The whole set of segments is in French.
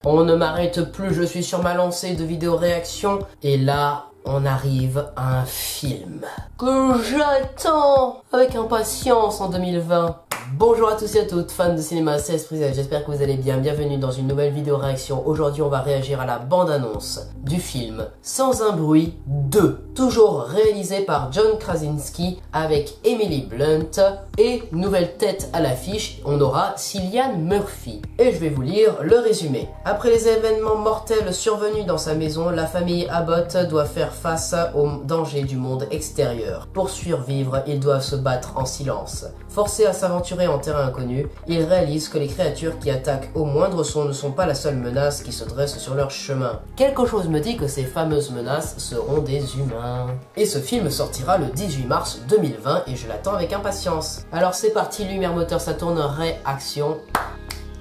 On ne m'arrête plus, je suis sur ma lancée de vidéos réaction. Et là, on arrive à un film que j'attends avec impatience en 2020. Bonjour à tous et à toutes, fans de cinéma, c'est Esprizel, j'espère que vous allez bien. Bienvenue dans une nouvelle vidéo réaction. Aujourd'hui, on va réagir à la bande-annonce du film Sans un bruit 2. Toujours réalisé par John Krasinski avec Emily Blunt. Et nouvelle tête à l'affiche, on aura Cillian Murphy. Et je vais vous lire le résumé. Après les événements mortels survenus dans sa maison, la famille Abbott doit faire face aux dangers du monde extérieur. Pour survivre, ils doivent se battre en silence. Forcés à s'aventurer en terrain inconnu, ils réalisent que les créatures qui attaquent au moindre son ne sont pas la seule menace qui se dresse sur leur chemin. Quelque chose me dit que ces fameuses menaces seront des humains. Et ce film sortira le 18 mars 2020 et je l'attends avec impatience. Alors c'est parti, lumière moteur, ça tourne, réaction,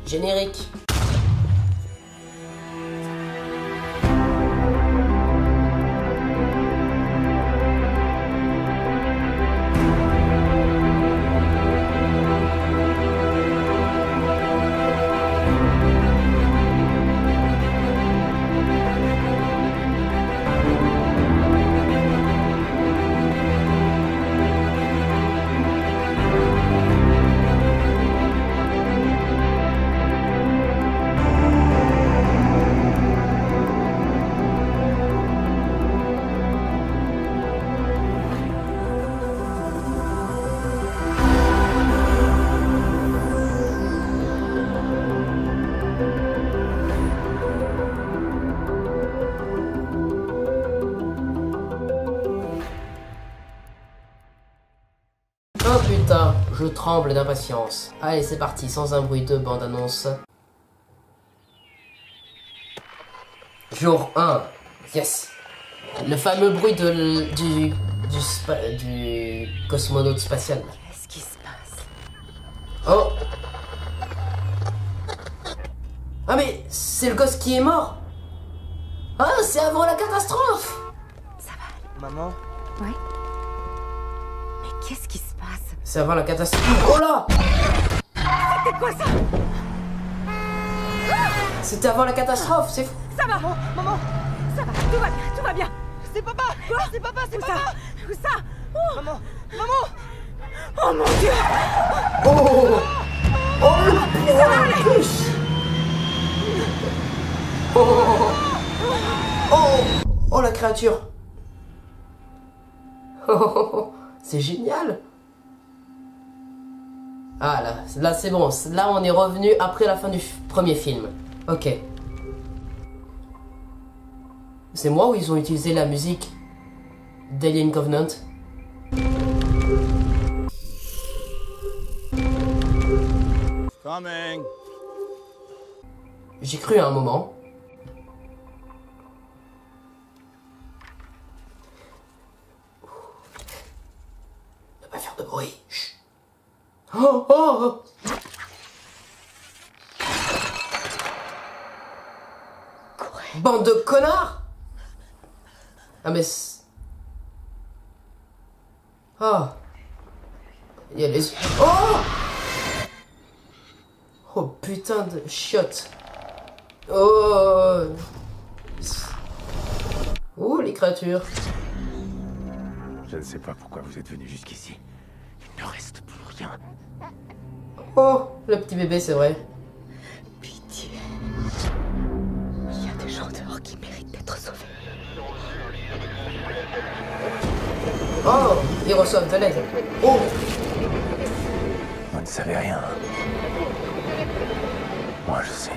générique. Oh putain, je tremble d'impatience. Allez, c'est parti, sans un bruit de bande-annonce. Jour 1, yes. Le fameux bruit du cosmonaute spatial. Qu'est-ce qui se passe? Oh. Ah mais, c'est le gosse qui est mort. Ah, c'est avant la catastrophe. Ça va? Maman? Ouais. Mais qu'est-ce qui se passe? C'est avant la catastrophe. Oh là! C'était quoi ça? C'était avant la catastrophe, c'est fou. Ça va? Maman, ça va, tout va bien. C'est papa! Quoi? C'est papa, c'est Où papa! ça? Où ça? Oh, Maman! Maman! oh mon Dieu! Oh! Oh le plus! Oh! Oh! Oh la créature! Oh, c'est génial! Ah là c'est bon, là on est revenu après la fin du premier film. Ok. C'est moi ou ils ont utilisé la musique d'Alien Covenant? Coming! J'ai cru à un moment. Ne pas faire de bruit. Chut. Oh, oh, oh. Bande de connards! Ah mais... Oh! Il y a les... Oh! Oh putain de chiottes! Oh! Oh les créatures! Je ne sais pas pourquoi vous êtes venu jusqu'ici. Il ne reste plus rien. Oh! Le petit bébé, c'est vrai. Pitié. Il y a des gens dehors qui méritent d'être sauvés. Oh! Ils reçoivent de l'aide. Oh! Vous ne savez rien. Moi, je sais.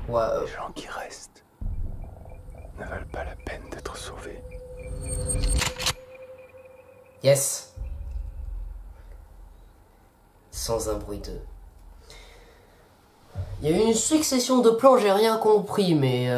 Waouh! Les gens qui restent ne valent pas la peine d'être sauvés. Yes! Sans un bruit de... Il y a eu une succession de plans, j'ai rien compris, mais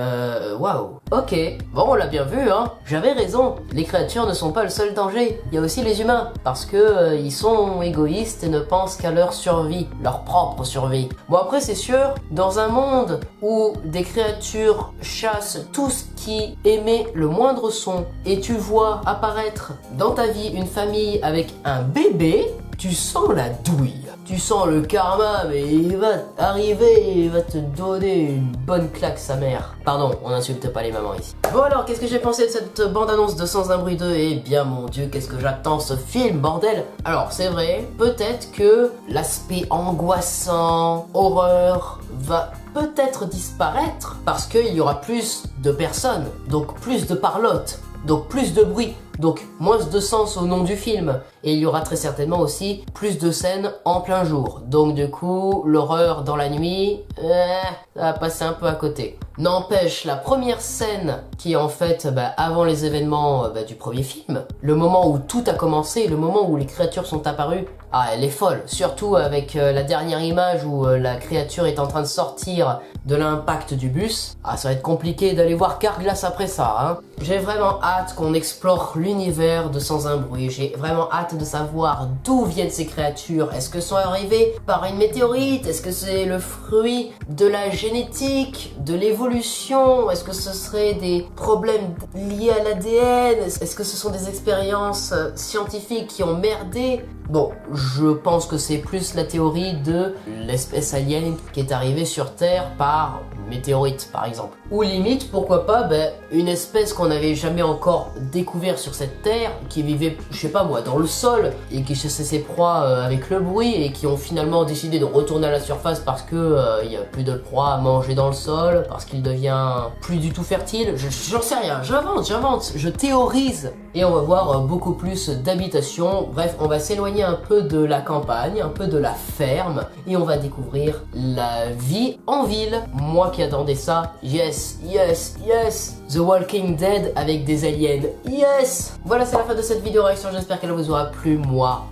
waouh. Ok, bon, on l'a bien vu, hein. J'avais raison, les créatures ne sont pas le seul danger. Il y a aussi les humains, parce que ils sont égoïstes et ne pensent qu'à leur survie, leur propre survie. Bon, après, c'est sûr, dans un monde où des créatures chassent tout ce qui émet le moindre son, et tu vois apparaître dans ta vie une famille avec un bébé, tu sens la douille. Tu sens le karma, mais il va arriver, il va te donner une bonne claque, sa mère. Pardon, on n'insulte pas les mamans ici. Bon alors, qu'est-ce que j'ai pensé de cette bande-annonce de Sans un bruit 2? Eh bien mon dieu, qu'est-ce que j'attends ce film, bordel. Alors c'est vrai, peut-être que l'aspect angoissant, horreur, va peut-être disparaître parce qu'il y aura plus de personnes, donc plus de parlotte, donc plus de bruit, donc moins de sens au nom du film. Et il y aura très certainement aussi plus de scènes en plein jour. Donc du coup, l'horreur dans la nuit, ça va passer un peu à côté. N'empêche, la première scène qui est en fait avant les événements du premier film, le moment où tout a commencé, le moment où les créatures sont apparues, ah elle est folle. Surtout avec la dernière image où la créature est en train de sortir de l'impact du bus. Ah ça va être compliqué d'aller voir Carglass après ça, hein. J'ai vraiment hâte qu'on explore l'univers de Sans un bruit. J'ai vraiment hâte de savoir d'où viennent ces créatures. Est-ce que sont arrivées par une météorite? Est-ce que c'est le fruit de la génétique, de l'évolution? Est-ce que ce serait des problèmes liés à l'ADN? Est-ce que ce sont des expériences scientifiques qui ont merdé? Bon, je pense que c'est plus la théorie de l'espèce alien qui est arrivée sur Terre par météorite par exemple. Ou limite, pourquoi pas, une espèce qu'on n'avait jamais encore découvert sur cette Terre, qui vivait, je sais pas moi, dans le sol, et qui chassait ses proies avec le bruit, et qui ont finalement décidé de retourner à la surface parce que il y a plus de proies à manger dans le sol, parce qu'il devient plus du tout fertile. J'en sais rien, j'invente, je théorise. Et on va voir beaucoup plus d'habitations. Bref, on va s'éloigner un peu de la campagne, un peu de la ferme, et on va découvrir la vie en ville. Moi qui attendais ça, yes, yes, yes. The Walking Dead avec des aliens, yes. Voilà, c'est la fin de cette vidéo réaction, j'espère qu'elle vous aura plu, moi.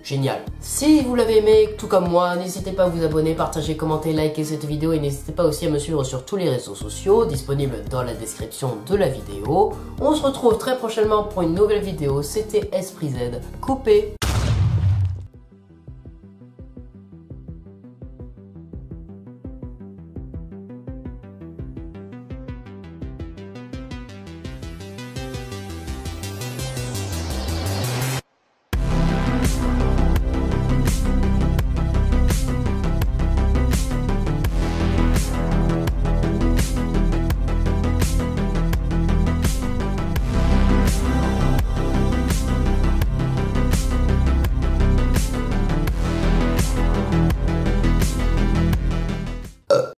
Génial. Si vous l'avez aimé, tout comme moi, n'hésitez pas à vous abonner, partager, commenter, liker cette vidéo et n'hésitez pas aussi à me suivre sur tous les réseaux sociaux disponibles dans la description de la vidéo. On se retrouve très prochainement pour une nouvelle vidéo. C'était Esprit Z. Coupé.